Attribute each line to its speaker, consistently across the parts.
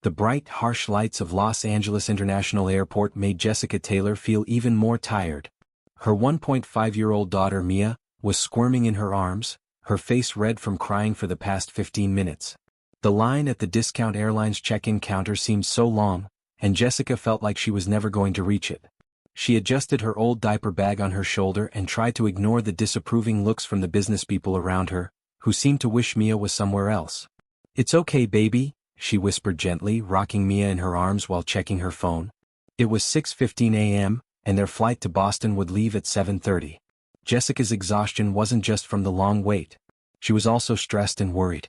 Speaker 1: The bright, harsh lights of Los Angeles International Airport made Jessica Taylor feel even more tired. Her 1.5-year-old daughter Mia was squirming in her arms, her face red from crying for the past 15 minutes. The line at the Discount Airlines check-in counter seemed so long, and Jessica felt like she was never going to reach it. She adjusted her old diaper bag on her shoulder and tried to ignore the disapproving looks from the business people around her, who seemed to wish Mia was somewhere else. "It's okay, baby," she whispered gently, rocking Mia in her arms while checking her phone. It was 6:15 a.m., and their flight to Boston would leave at 7:30. Jessica's exhaustion wasn't just from the long wait. She was also stressed and worried.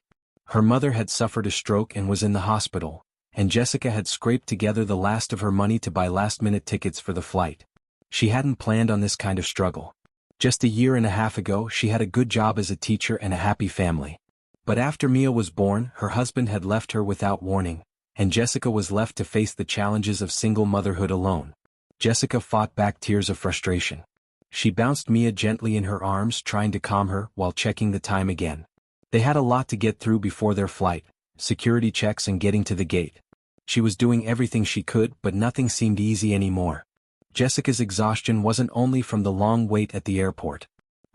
Speaker 1: Her mother had suffered a stroke and was in the hospital, and Jessica had scraped together the last of her money to buy last-minute tickets for the flight. She hadn't planned on this kind of struggle. Just a year and a half ago she had a good job as a teacher and a happy family. But after Mia was born, her husband had left her without warning, and Jessica was left to face the challenges of single motherhood alone. Jessica fought back tears of frustration. She bounced Mia gently in her arms, trying to calm her while checking the time again. They had a lot to get through before their flight, security checks and getting to the gate. She was doing everything she could, but nothing seemed easy anymore. Jessica's exhaustion wasn't only from the long wait at the airport.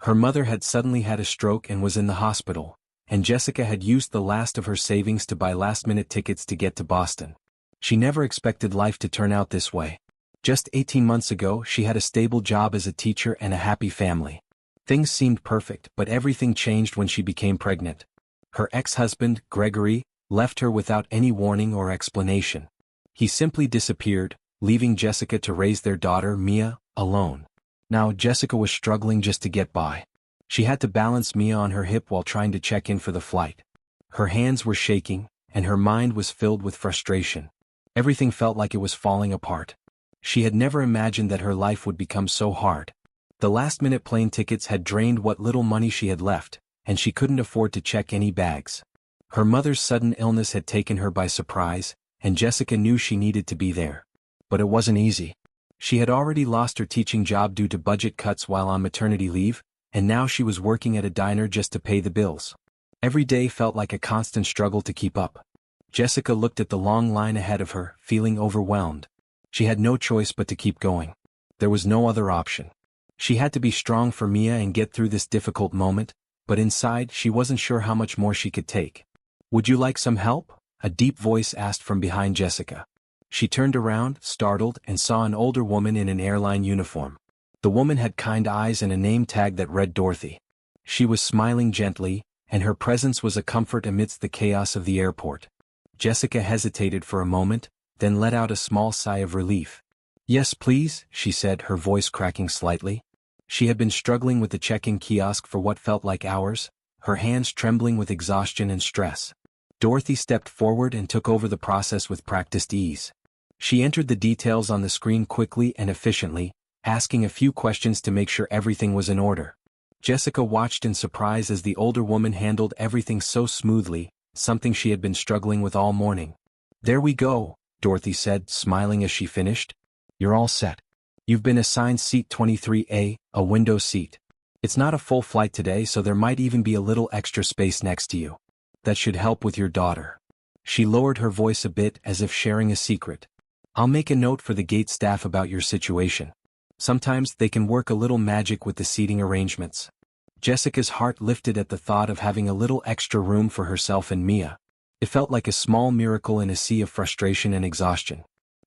Speaker 1: Her mother had suddenly had a stroke and was in the hospital, and Jessica had used the last of her savings to buy last-minute tickets to get to Boston. She never expected life to turn out this way. Just 18 months ago she had a stable job as a teacher and a happy family. Things seemed perfect, but everything changed when she became pregnant. Her ex-husband, Gregory, left her without any warning or explanation. He simply disappeared, leaving Jessica to raise their daughter, Mia, alone. Now Jessica was struggling just to get by. She had to balance Mia on her hip while trying to check in for the flight. Her hands were shaking, and her mind was filled with frustration. Everything felt like it was falling apart. She had never imagined that her life would become so hard. The last-minute plane tickets had drained what little money she had left, and she couldn't afford to check any bags. Her mother's sudden illness had taken her by surprise, and Jessica knew she needed to be there. But it wasn't easy. She had already lost her teaching job due to budget cuts while on maternity leave, and now she was working at a diner just to pay the bills. Every day felt like a constant struggle to keep up. Jessica looked at the long line ahead of her, feeling overwhelmed. She had no choice but to keep going. There was no other option. She had to be strong for Mia and get through this difficult moment, but inside she wasn't sure how much more she could take. "Would you like some help?" a deep voice asked from behind Jessica. She turned around, startled, and saw an older woman in an airline uniform. The woman had kind eyes and a name tag that read Dorothy. She was smiling gently, and her presence was a comfort amidst the chaos of the airport. Jessica hesitated for a moment, then let out a small sigh of relief. "Yes, please," she said, her voice cracking slightly. She had been struggling with the check-in kiosk for what felt like hours, her hands trembling with exhaustion and stress. Dorothy stepped forward and took over the process with practiced ease. She entered the details on the screen quickly and efficiently, asking a few questions to make sure everything was in order. Jessica watched in surprise as the older woman handled everything so smoothly, something she had been struggling with all morning. "There we go," Dorothy said, smiling as she finished. "You're all set. You've been assigned seat 23A, a window seat. It's not a full flight today, so there might even be a little extra space next to you. That should help with your daughter." She lowered her voice a bit as if sharing a secret. "I'll make a note for the gate staff about your situation. Sometimes they can work a little magic with the seating arrangements." Jessica's heart lifted at the thought of having a little extra room for herself and Mia. It felt like a small miracle in a sea of frustration and exhaustion.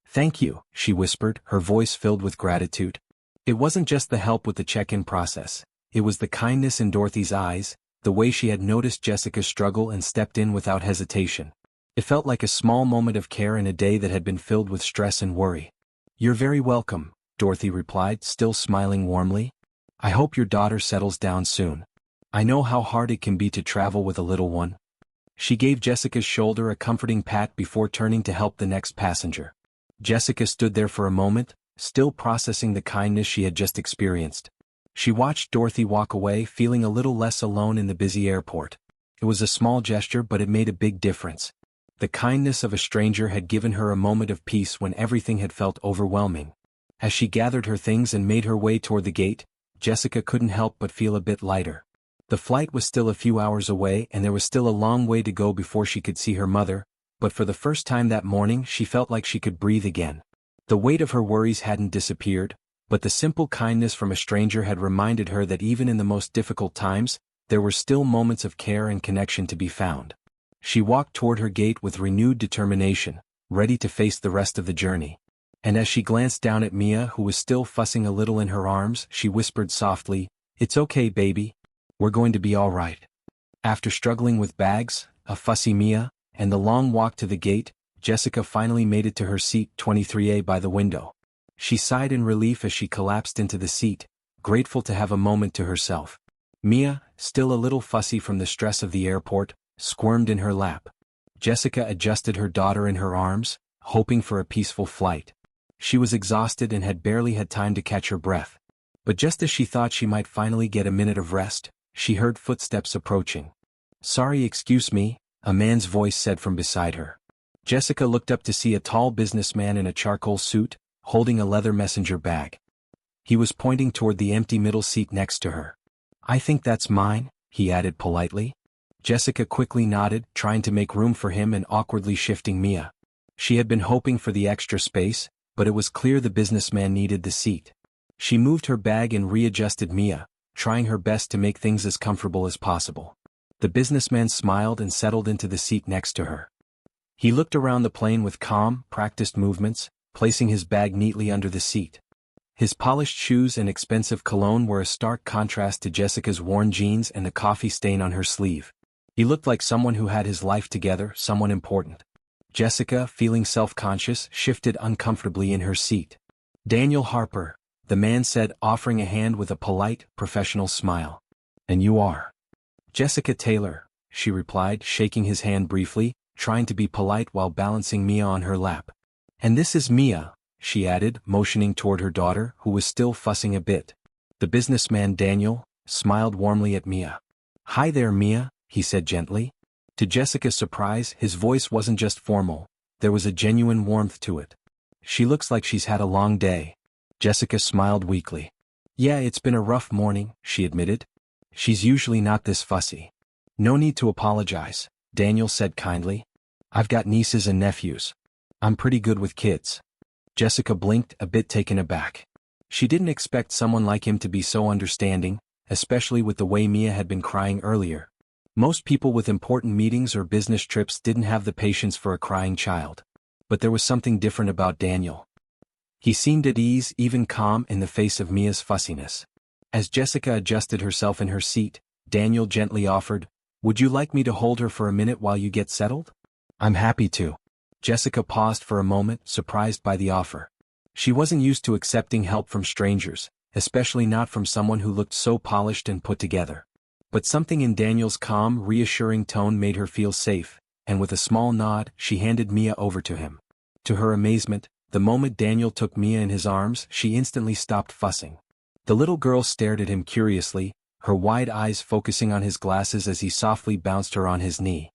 Speaker 1: "Thank you," she whispered, her voice filled with gratitude. It wasn't just the help with the check-in process, it was the kindness in Dorothy's eyes, the way she had noticed Jessica's struggle and stepped in without hesitation. It felt like a small moment of care in a day that had been filled with stress and worry. "You're very welcome," Dorothy replied, still smiling warmly. "I hope your daughter settles down soon. I know how hard it can be to travel with a little one." She gave Jessica's shoulder a comforting pat before turning to help the next passenger. Jessica stood there for a moment, still processing the kindness she had just experienced. She watched Dorothy walk away, feeling a little less alone in the busy airport. It was a small gesture, but it made a big difference. The kindness of a stranger had given her a moment of peace when everything had felt overwhelming. As she gathered her things and made her way toward the gate, Jessica couldn't help but feel a bit lighter. The flight was still a few hours away and there was still a long way to go before she could see her mother, but for the first time that morning she felt like she could breathe again. The weight of her worries hadn't disappeared, but the simple kindness from a stranger had reminded her that even in the most difficult times, there were still moments of care and connection to be found. She walked toward her gate with renewed determination, ready to face the rest of the journey. And as she glanced down at Mia, who was still fussing a little in her arms, she whispered softly, "It's okay, baby. We're going to be all right." After struggling with bags, a fussy Mia, and the long walk to the gate, Jessica finally made it to her seat 23A by the window. She sighed in relief as she collapsed into the seat, grateful to have a moment to herself. Mia, still a little fussy from the stress of the airport, squirmed in her lap. Jessica adjusted her daughter in her arms, hoping for a peaceful flight. She was exhausted and had barely had time to catch her breath. But just as she thought she might finally get a minute of rest, she heard footsteps approaching. "Sorry, excuse me," a man's voice said from beside her. Jessica looked up to see a tall businessman in a charcoal suit, holding a leather messenger bag. He was pointing toward the empty middle seat next to her. "I think that's mine," he added politely. Jessica quickly nodded, trying to make room for him and awkwardly shifting Mia. She had been hoping for the extra space, but it was clear the businessman needed the seat. She moved her bag and readjusted Mia, trying her best to make things as comfortable as possible. The businessman smiled and settled into the seat next to her. He looked around the plane with calm, practiced movements, placing his bag neatly under the seat. His polished shoes and expensive cologne were a stark contrast to Jessica's worn jeans and the coffee stain on her sleeve. He looked like someone who had his life together, someone important. Jessica, feeling self-conscious, shifted uncomfortably in her seat. "Daniel Harper," the man said, offering a hand with a polite, professional smile. "And you are?" "Jessica Taylor," she replied, shaking his hand briefly, trying to be polite while balancing Mia on her lap. "And this is Mia," she added, motioning toward her daughter, who was still fussing a bit. The businessman, Daniel, smiled warmly at Mia. "Hi there, Mia," he said gently. To Jessica's surprise, his voice wasn't just formal, there was a genuine warmth to it. "She looks like she's had a long day." Jessica smiled weakly. "Yeah, it's been a rough morning," she admitted. "She's usually not this fussy." "No need to apologize," Daniel said kindly. "I've got nieces and nephews. I'm pretty good with kids." Jessica blinked, a bit taken aback. She didn't expect someone like him to be so understanding, especially with the way Mia had been crying earlier. Most people with important meetings or business trips didn't have the patience for a crying child. But there was something different about Daniel. He seemed at ease, even calm, in the face of Mia's fussiness. As Jessica adjusted herself in her seat, Daniel gently offered, "Would you like me to hold her for a minute while you get settled?" "I'm happy to." Jessica paused for a moment, surprised by the offer. She wasn't used to accepting help from strangers, especially not from someone who looked so polished and put together. But something in Daniel's calm, reassuring tone made her feel safe, and with a small nod, she handed Mia over to him. To her amazement, the moment Daniel took Mia in his arms, she instantly stopped fussing. The little girl stared at him curiously, her wide eyes focusing on his glasses as he softly bounced her on his knee.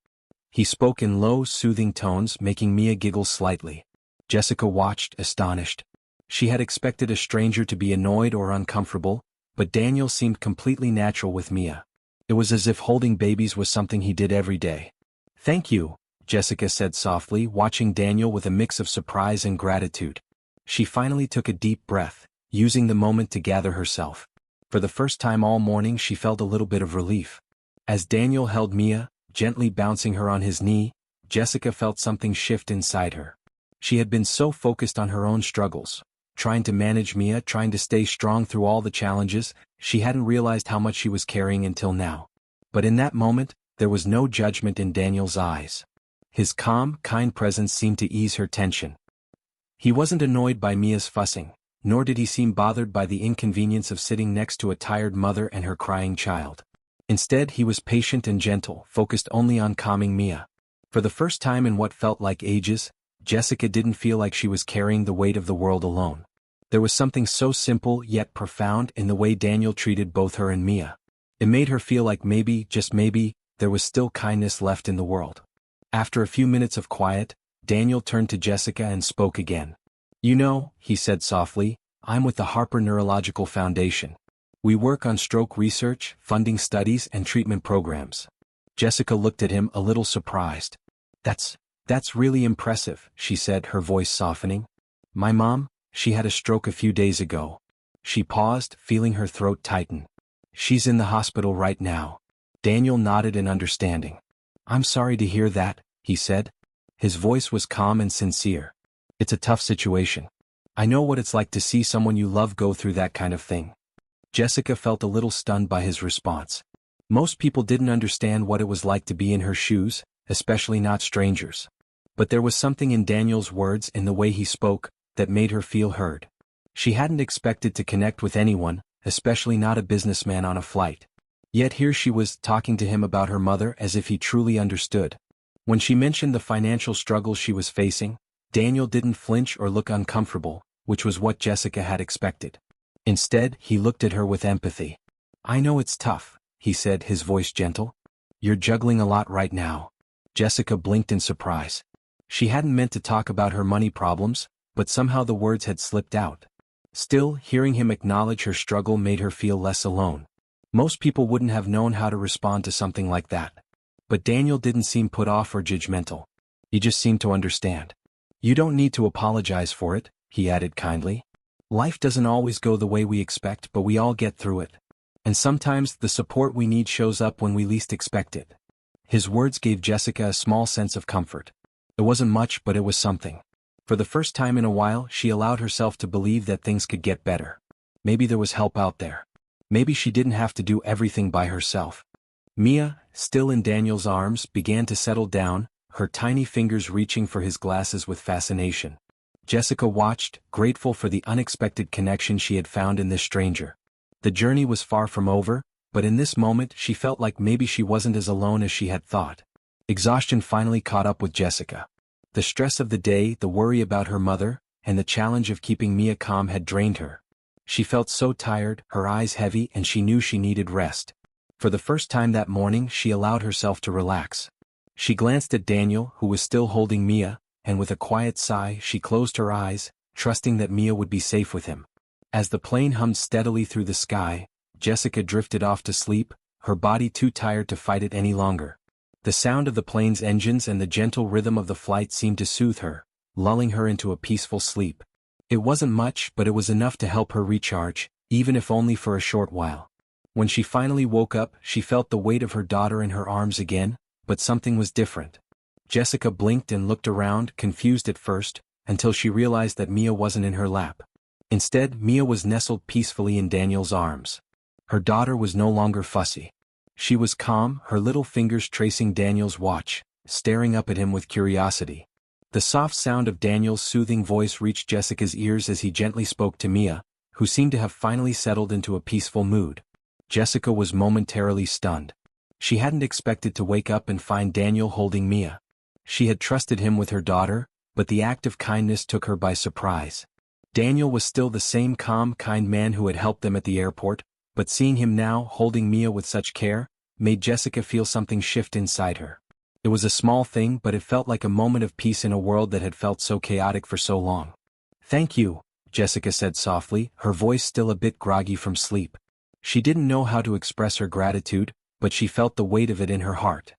Speaker 1: He spoke in low, soothing tones, making Mia giggle slightly. Jessica watched, astonished. She had expected a stranger to be annoyed or uncomfortable, but Daniel seemed completely natural with Mia. It was as if holding babies was something he did every day. "Thank you," Jessica said softly, watching Daniel with a mix of surprise and gratitude. She finally took a deep breath, using the moment to gather herself. For the first time all morning she felt a little bit of relief. As Daniel held Mia, gently bouncing her on his knee, Jessica felt something shift inside her. She had been so focused on her own struggles, trying to manage Mia, trying to stay strong through all the challenges, she hadn't realized how much she was carrying until now. But in that moment, there was no judgment in Daniel's eyes. His calm, kind presence seemed to ease her tension. He wasn't annoyed by Mia's fussing, nor did he seem bothered by the inconvenience of sitting next to a tired mother and her crying child. Instead, he was patient and gentle, focused only on calming Mia. For the first time in what felt like ages, Jessica didn't feel like she was carrying the weight of the world alone. There was something so simple yet profound in the way Daniel treated both her and Mia. It made her feel like maybe, just maybe, there was still kindness left in the world. After a few minutes of quiet, Daniel turned to Jessica and spoke again. "You know," he said softly, "I'm with the Harper Neurological Foundation. We work on stroke research, funding studies, and treatment programs." Jessica looked at him, a little surprised. That's "That's really impressive," she said, her voice softening. "My mom, she had a stroke a few days ago." She paused, feeling her throat tighten. "She's in the hospital right now." Daniel nodded in understanding. "I'm sorry to hear that," he said. His voice was calm and sincere. "It's a tough situation. I know what it's like to see someone you love go through that kind of thing." Jessica felt a little stunned by his response. Most people didn't understand what it was like to be in her shoes, especially not strangers. But there was something in Daniel's words, in the way he spoke, that made her feel heard. She hadn't expected to connect with anyone, especially not a businessman on a flight. Yet here she was, talking to him about her mother as if he truly understood. When she mentioned the financial struggles she was facing, Daniel didn't flinch or look uncomfortable, which was what Jessica had expected. Instead, he looked at her with empathy. "I know it's tough," he said, his voice gentle. "You're juggling a lot right now." Jessica blinked in surprise. She hadn't meant to talk about her money problems, but somehow the words had slipped out. Still, hearing him acknowledge her struggle made her feel less alone. Most people wouldn't have known how to respond to something like that. But Daniel didn't seem put off or judgmental. He just seemed to understand. "You don't need to apologize for it," he added kindly. "Life doesn't always go the way we expect, but we all get through it. And sometimes the support we need shows up when we least expect it." His words gave Jessica a small sense of comfort. It wasn't much, but it was something. For the first time in a while, she allowed herself to believe that things could get better. Maybe there was help out there. Maybe she didn't have to do everything by herself. Mia, still in Daniel's arms, began to settle down, her tiny fingers reaching for his glasses with fascination. Jessica watched, grateful for the unexpected connection she had found in this stranger. The journey was far from over, but in this moment she felt like maybe she wasn't as alone as she had thought. Exhaustion finally caught up with Jessica. The stress of the day, the worry about her mother, and the challenge of keeping Mia calm had drained her. She felt so tired, her eyes heavy, and she knew she needed rest. For the first time that morning, she allowed herself to relax. She glanced at Daniel, who was still holding Mia, and with a quiet sigh she closed her eyes, trusting that Mia would be safe with him. As the plane hummed steadily through the sky, Jessica drifted off to sleep, her body too tired to fight it any longer. The sound of the plane's engines and the gentle rhythm of the flight seemed to soothe her, lulling her into a peaceful sleep. It wasn't much, but it was enough to help her recharge, even if only for a short while. When she finally woke up, she felt the weight of her daughter in her arms again, but something was different. Jessica blinked and looked around, confused at first, until she realized that Mia wasn't in her lap. Instead, Mia was nestled peacefully in Daniel's arms. Her daughter was no longer fussy. She was calm, her little fingers tracing Daniel's watch, staring up at him with curiosity. The soft sound of Daniel's soothing voice reached Jessica's ears as he gently spoke to Mia, who seemed to have finally settled into a peaceful mood. Jessica was momentarily stunned. She hadn't expected to wake up and find Daniel holding Mia. She had trusted him with her daughter, but the act of kindness took her by surprise. Daniel was still the same calm, kind man who had helped them at the airport, but seeing him now, holding Mia with such care, made Jessica feel something shift inside her. It was a small thing, but it felt like a moment of peace in a world that had felt so chaotic for so long. "Thank you," Jessica said softly, her voice still a bit groggy from sleep. She didn't know how to express her gratitude, but she felt the weight of it in her heart.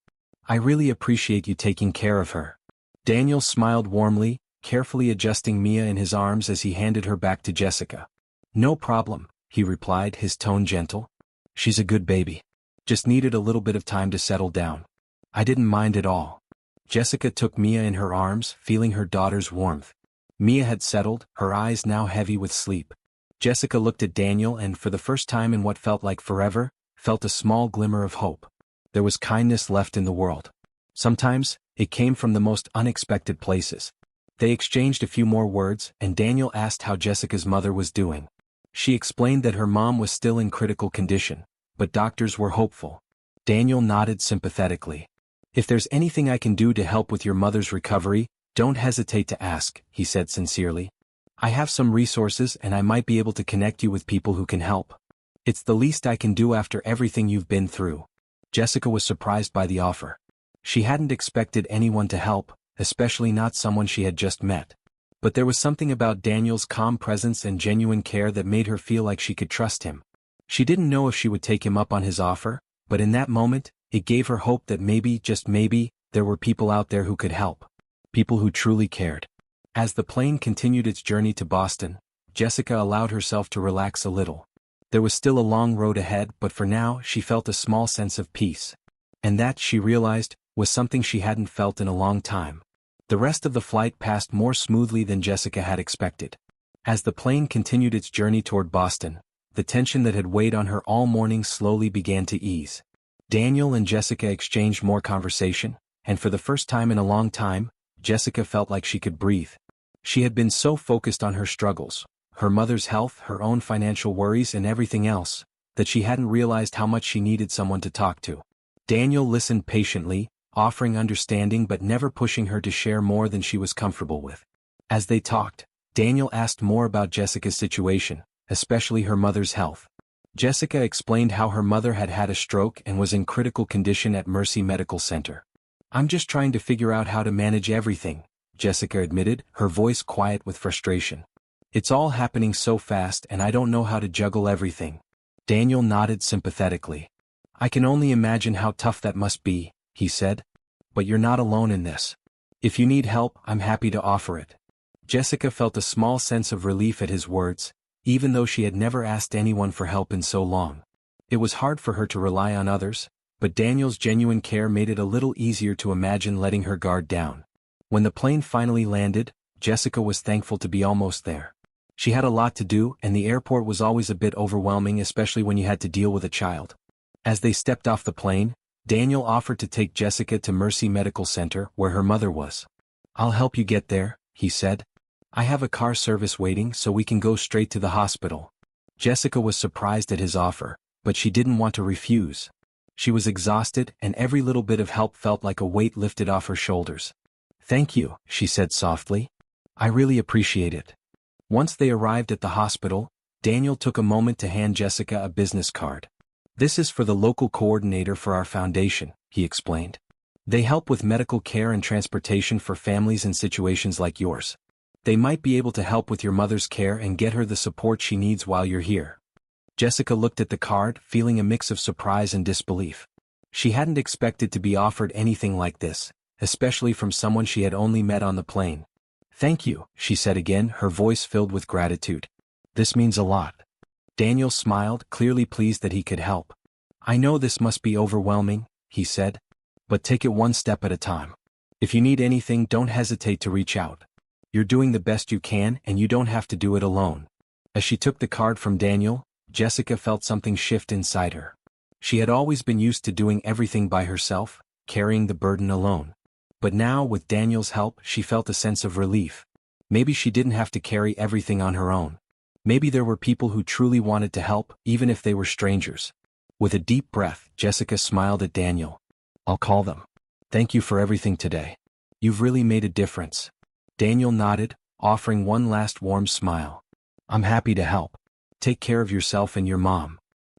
Speaker 1: "I really appreciate you taking care of her." Daniel smiled warmly, carefully adjusting Mia in his arms as he handed her back to Jessica. "No problem," he replied, his tone gentle. "She's a good baby. Just needed a little bit of time to settle down. I didn't mind at all." Jessica took Mia in her arms, feeling her daughter's warmth. Mia had settled, her eyes now heavy with sleep. Jessica looked at Daniel and, for the first time in what felt like forever, felt a small glimmer of hope. There was kindness left in the world. Sometimes, it came from the most unexpected places. They exchanged a few more words, and Daniel asked how Jessica's mother was doing. She explained that her mom was still in critical condition, but doctors were hopeful. Daniel nodded sympathetically. "If there's anything I can do to help with your mother's recovery, don't hesitate to ask," he said sincerely. "I have some resources and I might be able to connect you with people who can help. It's the least I can do after everything you've been through." Jessica was surprised by the offer. She hadn't expected anyone to help, especially not someone she had just met. But there was something about Daniel's calm presence and genuine care that made her feel like she could trust him. She didn't know if she would take him up on his offer, but in that moment, it gave her hope that maybe, just maybe, there were people out there who could help. people who truly cared. As the plane continued its journey to Boston, Jessica allowed herself to relax a little. There was still a long road ahead, but for now she felt a small sense of peace. And that, she realized, was something she hadn't felt in a long time. The rest of the flight passed more smoothly than Jessica had expected. As the plane continued its journey toward Boston, the tension that had weighed on her all morning slowly began to ease. Daniel and Jessica exchanged more conversation, and for the first time in a long time, Jessica felt like she could breathe. She had been so focused on her struggles, her mother's health, her own financial worries, and everything else, that she hadn't realized how much she needed someone to talk to. Daniel listened patiently, offering understanding but never pushing her to share more than she was comfortable with. As they talked, Daniel asked more about Jessica's situation, especially her mother's health. Jessica explained how her mother had had a stroke and was in critical condition at Mercy Medical Center. "I'm just trying to figure out how to manage everything," Jessica admitted, her voice quiet with frustration. "It's all happening so fast and I don't know how to juggle everything." Daniel nodded sympathetically. "I can only imagine how tough that must be," he said. "But you're not alone in this. If you need help, I'm happy to offer it." Jessica felt a small sense of relief at his words, even though she had never asked anyone for help in so long. It was hard for her to rely on others, but Daniel's genuine care made it a little easier to imagine letting her guard down. When the plane finally landed, Jessica was thankful to be almost there. She had a lot to do, and the airport was always a bit overwhelming, especially when you had to deal with a child. As they stepped off the plane, Daniel offered to take Jessica to Mercy Medical Center, where her mother was. "I'll help you get there," he said. "I have a car service waiting so we can go straight to the hospital." Jessica was surprised at his offer, but she didn't want to refuse. She was exhausted, and every little bit of help felt like a weight lifted off her shoulders. "Thank you," she said softly. "I really appreciate it." Once they arrived at the hospital, Daniel took a moment to hand Jessica a business card. "This is for the local coordinator for our foundation," he explained. "They help with medical care and transportation for families in situations like yours. They might be able to help with your mother's care and get her the support she needs while you're here." Jessica looked at the card, feeling a mix of surprise and disbelief. She hadn't expected to be offered anything like this, especially from someone she had only met on the plane. "Thank you," she said again, her voice filled with gratitude. "This means a lot." Daniel smiled, clearly pleased that he could help. "I know this must be overwhelming," he said, "but take it one step at a time. If you need anything, don't hesitate to reach out. You're doing the best you can, and you don't have to do it alone." As she took the card from Daniel, Jessica felt something shift inside her. She had always been used to doing everything by herself, carrying the burden alone. But now, with Daniel's help, she felt a sense of relief. Maybe she didn't have to carry everything on her own. Maybe there were people who truly wanted to help, even if they were strangers. With a deep breath, Jessica smiled at Daniel. "I'll call them. Thank you for everything today. You've really made a difference." Daniel nodded, offering one last warm smile. "I'm happy to help. Take care of yourself and your mom."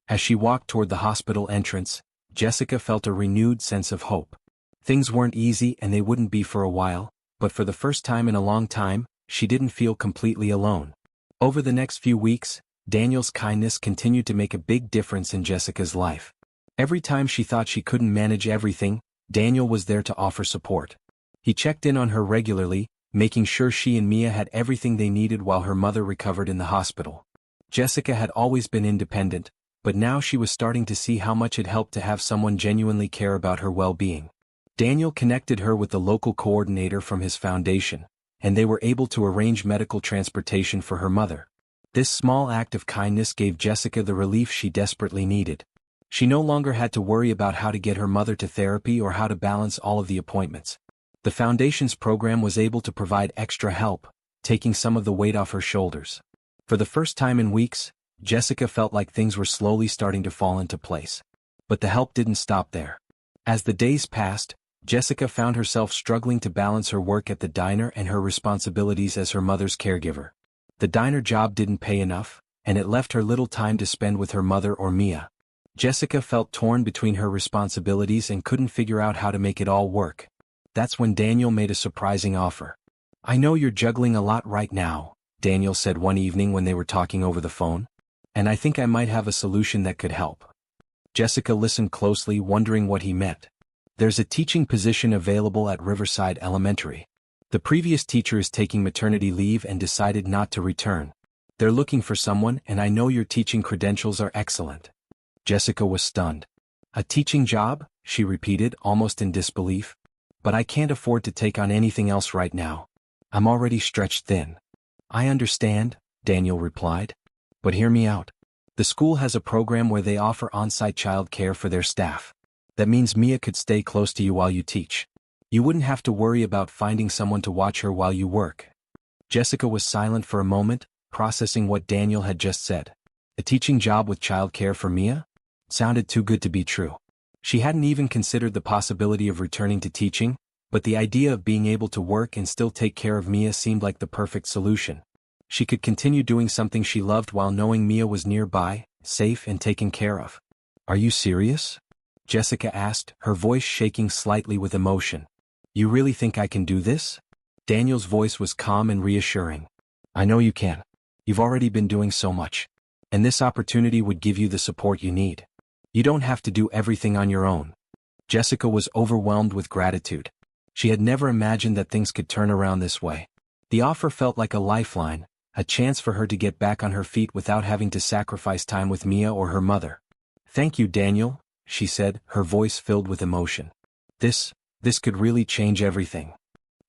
Speaker 1: As she walked toward the hospital entrance, Jessica felt a renewed sense of hope. Things weren't easy and they wouldn't be for a while, but for the first time in a long time, she didn't feel completely alone. Over the next few weeks, Daniel's kindness continued to make a big difference in Jessica's life. Every time she thought she couldn't manage everything, Daniel was there to offer support. He checked in on her regularly, making sure she and Mia had everything they needed while her mother recovered in the hospital. Jessica had always been independent, but now she was starting to see how much it helped to have someone genuinely care about her well-being. Daniel connected her with the local coordinator from his foundation, and they were able to arrange medical transportation for her mother. This small act of kindness gave Jessica the relief she desperately needed. She no longer had to worry about how to get her mother to therapy or how to balance all of the appointments. The foundation's program was able to provide extra help, taking some of the weight off her shoulders. For the first time in weeks, Jessica felt like things were slowly starting to fall into place. But the help didn't stop there. As the days passed, Jessica found herself struggling to balance her work at the diner and her responsibilities as her mother's caregiver. The diner job didn't pay enough, and it left her little time to spend with her mother or Mia. Jessica felt torn between her responsibilities and couldn't figure out how to make it all work. That's when Daniel made a surprising offer. "I know you're juggling a lot right now," Daniel said one evening when they were talking over the phone, "and I think I might have a solution that could help." Jessica listened closely, wondering what he meant. "There's a teaching position available at Riverside Elementary. The previous teacher is taking maternity leave and decided not to return. They're looking for someone, and I know your teaching credentials are excellent." Jessica was stunned. "A teaching job?" she repeated, almost in disbelief. "But I can't afford to take on anything else right now. I'm already stretched thin." "I understand," Daniel replied. "But hear me out. The school has a program where they offer on-site child care for their staff. That means Mia could stay close to you while you teach. You wouldn't have to worry about finding someone to watch her while you work." Jessica was silent for a moment, processing what Daniel had just said. A teaching job with child care for Mia? Sounded too good to be true. She hadn't even considered the possibility of returning to teaching, but the idea of being able to work and still take care of Mia seemed like the perfect solution. She could continue doing something she loved while knowing Mia was nearby, safe and taken care of. "Are you serious?" Jessica asked, her voice shaking slightly with emotion. "You really think I can do this?" Daniel's voice was calm and reassuring. "I know you can. You've already been doing so much. And this opportunity would give you the support you need. You don't have to do everything on your own." Jessica was overwhelmed with gratitude. She had never imagined that things could turn around this way. The offer felt like a lifeline, a chance for her to get back on her feet without having to sacrifice time with Mia or her mother. "Thank you, Daniel," she said, her voice filled with emotion. This could really change everything."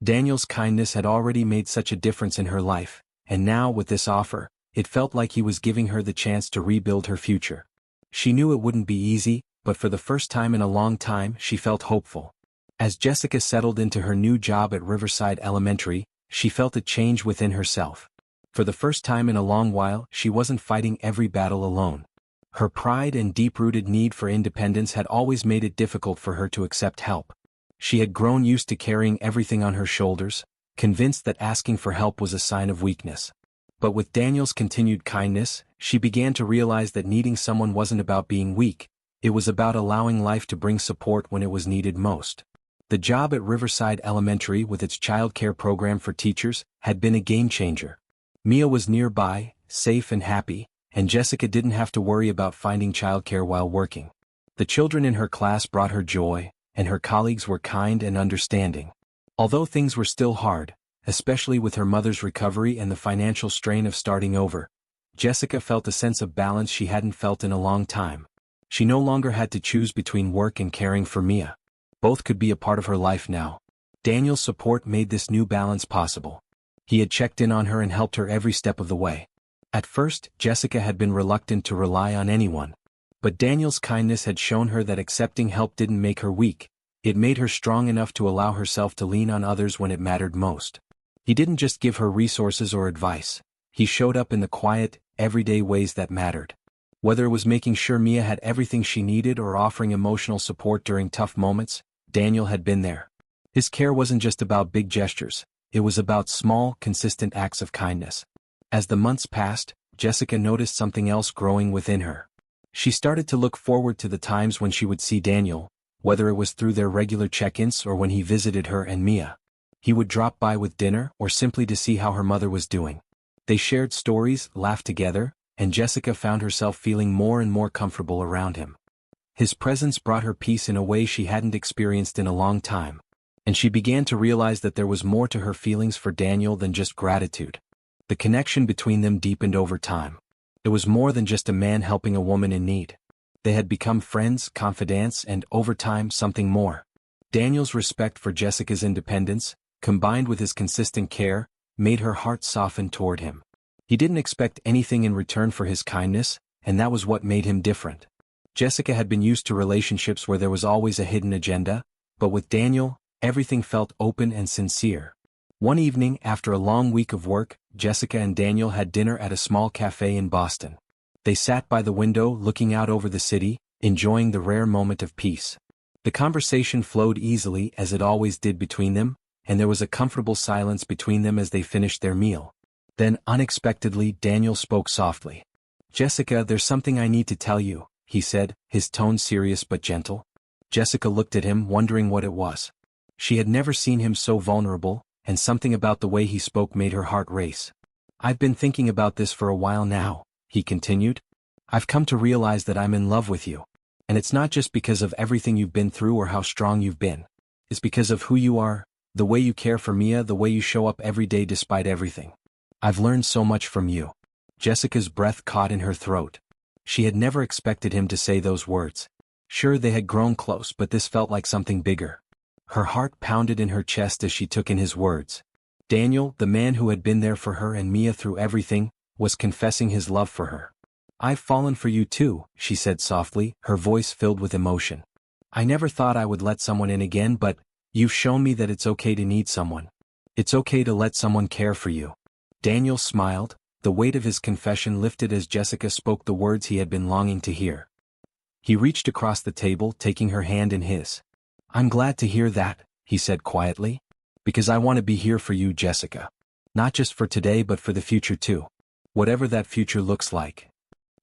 Speaker 1: Daniel's kindness had already made such a difference in her life, and now with this offer, it felt like he was giving her the chance to rebuild her future. She knew it wouldn't be easy, but for the first time in a long time she felt hopeful. As Jessica settled into her new job at Riverside Elementary, she felt a change within herself. For the first time in a long while, she wasn't fighting every battle alone. Her pride and deep-rooted need for independence had always made it difficult for her to accept help. She had grown used to carrying everything on her shoulders, convinced that asking for help was a sign of weakness. But with Daniel's continued kindness, she began to realize that needing someone wasn't about being weak, it was about allowing life to bring support when it was needed most. The job at Riverside Elementary with its child care program for teachers had been a game-changer. Mia was nearby, safe and happy, and Jessica didn't have to worry about finding childcare while working. The children in her class brought her joy, and her colleagues were kind and understanding. Although things were still hard, especially with her mother's recovery and the financial strain of starting over, Jessica felt a sense of balance she hadn't felt in a long time. She no longer had to choose between work and caring for Mia. Both could be a part of her life now. Daniel's support made this new balance possible. He had checked in on her and helped her every step of the way. At first, Jessica had been reluctant to rely on anyone. But Daniel's kindness had shown her that accepting help didn't make her weak, it made her strong enough to allow herself to lean on others when it mattered most. He didn't just give her resources or advice, he showed up in the quiet, everyday ways that mattered. Whether it was making sure Mia had everything she needed or offering emotional support during tough moments, Daniel had been there. His care wasn't just about big gestures, it was about small, consistent acts of kindness. As the months passed, Jessica noticed something else growing within her. She started to look forward to the times when she would see Daniel, whether it was through their regular check-ins or when he visited her and Mia. He would drop by with dinner or simply to see how her mother was doing. They shared stories, laughed together, and Jessica found herself feeling more and more comfortable around him. His presence brought her peace in a way she hadn't experienced in a long time, and she began to realize that there was more to her feelings for Daniel than just gratitude. The connection between them deepened over time. It was more than just a man helping a woman in need. They had become friends, confidants, and over time something more. Daniel's respect for Jessica's independence, combined with his consistent care, made her heart soften toward him. He didn't expect anything in return for his kindness, and that was what made him different. Jessica had been used to relationships where there was always a hidden agenda, but with Daniel, everything felt open and sincere. One evening, after a long week of work, Jessica and Daniel had dinner at a small cafe in Boston. They sat by the window looking out over the city, enjoying the rare moment of peace. The conversation flowed easily as it always did between them, and there was a comfortable silence between them as they finished their meal. Then, unexpectedly, Daniel spoke softly. "Jessica, there's something I need to tell you," he said, his tone serious but gentle. Jessica looked at him, wondering what it was. She had never seen him so vulnerable, and something about the way he spoke made her heart race. "I've been thinking about this for a while now," he continued. "I've come to realize that I'm in love with you. And it's not just because of everything you've been through or how strong you've been. It's because of who you are, The way you care for Mia, the way you show up every day despite everything. I've learned so much from you." Jessica's breath caught in her throat. She had never expected him to say those words. Sure, they had grown close, but this felt like something bigger. Her heart pounded in her chest as she took in his words. Daniel, the man who had been there for her and Mia through everything, was confessing his love for her. "I've fallen for you too," she said softly, her voice filled with emotion. "I never thought I would let someone in again, but you've shown me that it's okay to need someone. It's okay to let someone care for you." Daniel smiled, the weight of his confession lifted as Jessica spoke the words he had been longing to hear. He reached across the table, taking her hand in his. "I'm glad to hear that," he said quietly. "Because I want to be here for you, Jessica. Not just for today but for the future too. Whatever that future looks like."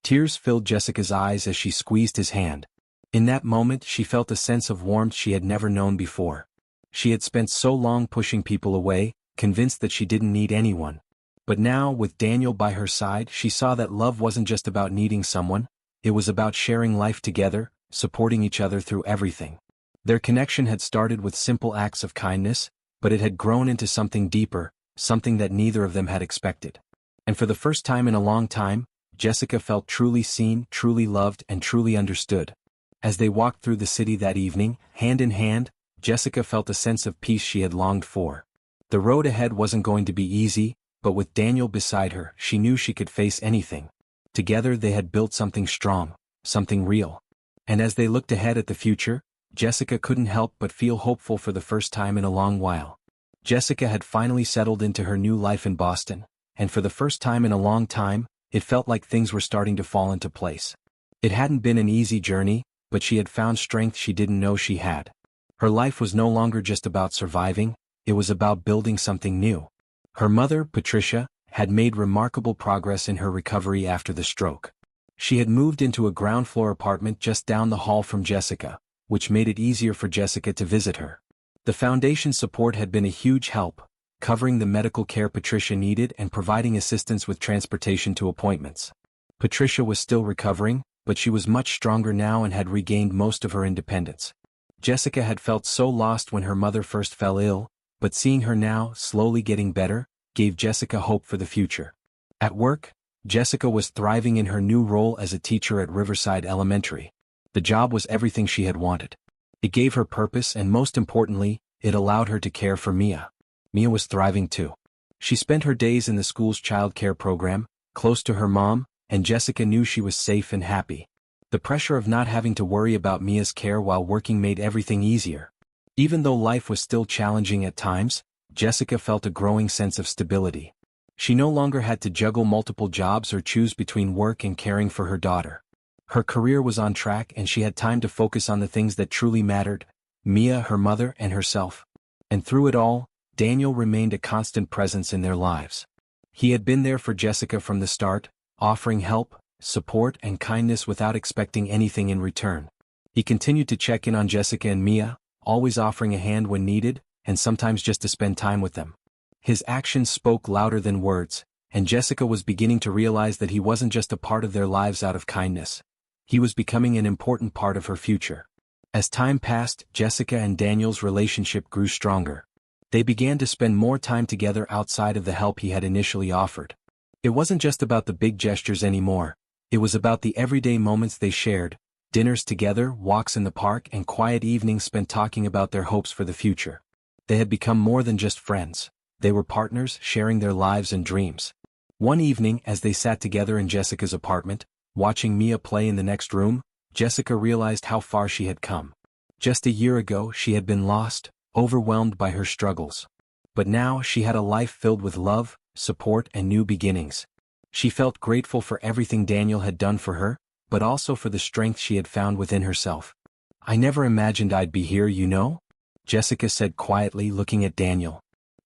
Speaker 1: Tears filled Jessica's eyes as she squeezed his hand. In that moment she felt a sense of warmth she had never known before. She had spent so long pushing people away, convinced that she didn't need anyone. But now, with Daniel by her side, she saw that love wasn't just about needing someone, it was about sharing life together, supporting each other through everything. Their connection had started with simple acts of kindness, but it had grown into something deeper, something that neither of them had expected. And for the first time in a long time, Jessica felt truly seen, truly loved, and truly understood. As they walked through the city that evening, hand in hand, Jessica felt a sense of peace she had longed for. The road ahead wasn't going to be easy, but with Daniel beside her, she knew she could face anything. Together they had built something strong, something real. And as they looked ahead at the future, Jessica couldn't help but feel hopeful for the first time in a long while. Jessica had finally settled into her new life in Boston, and for the first time in a long time, it felt like things were starting to fall into place. It hadn't been an easy journey, but she had found strength she didn't know she had. Her life was no longer just about surviving, it was about building something new. Her mother, Patricia, had made remarkable progress in her recovery after the stroke. She had moved into a ground-floor apartment just down the hall from Jessica, which made it easier for Jessica to visit her. The foundation's support had been a huge help, covering the medical care Patricia needed and providing assistance with transportation to appointments. Patricia was still recovering, but she was much stronger now and had regained most of her independence. Jessica had felt so lost when her mother first fell ill, but seeing her now, slowly getting better, gave Jessica hope for the future. At work, Jessica was thriving in her new role as a teacher at Riverside Elementary. The job was everything she had wanted. It gave her purpose and most importantly, it allowed her to care for Mia. Mia was thriving too. She spent her days in the school's child care program, close to her mom, and Jessica knew she was safe and happy. The pressure of not having to worry about Mia's care while working made everything easier. Even though life was still challenging at times, Jessica felt a growing sense of stability. She no longer had to juggle multiple jobs or choose between work and caring for her daughter. Her career was on track and she had time to focus on the things that truly mattered: Mia, her mother, and herself. And through it all, Daniel remained a constant presence in their lives. He had been there for Jessica from the start, offering help, support, and kindness without expecting anything in return. He continued to check in on Jessica and Mia, always offering a hand when needed, and sometimes just to spend time with them. His actions spoke louder than words, and Jessica was beginning to realize that he wasn't just a part of their lives out of kindness. He was becoming an important part of her future. As time passed, Jessica and Daniel's relationship grew stronger. They began to spend more time together outside of the help he had initially offered. It wasn't just about the big gestures anymore, it was about the everyday moments they shared: dinners together, walks in the park, and quiet evenings spent talking about their hopes for the future. They had become more than just friends. They were partners, sharing their lives and dreams. One evening, as they sat together in Jessica's apartment, watching Mia play in the next room, Jessica realized how far she had come. Just a year ago, she had been lost, overwhelmed by her struggles. But now she had a life filled with love, support, and new beginnings. She felt grateful for everything Daniel had done for her, but also for the strength she had found within herself. "I never imagined I'd be here, you know?" Jessica said quietly, looking at Daniel.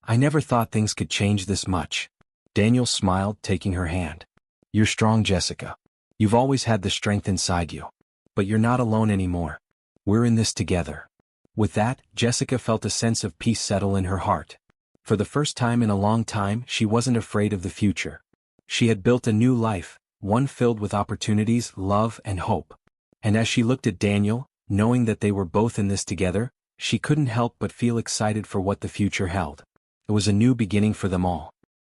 Speaker 1: "I never thought things could change this much." Daniel smiled, taking her hand. "You're strong, Jessica. You've always had the strength inside you. But you're not alone anymore. We're in this together." With that, Jessica felt a sense of peace settle in her heart. For the first time in a long time, she wasn't afraid of the future. She had built a new life, one filled with opportunities, love, and hope. And as she looked at Daniel, knowing that they were both in this together, she couldn't help but feel excited for what the future held. It was a new beginning for them all.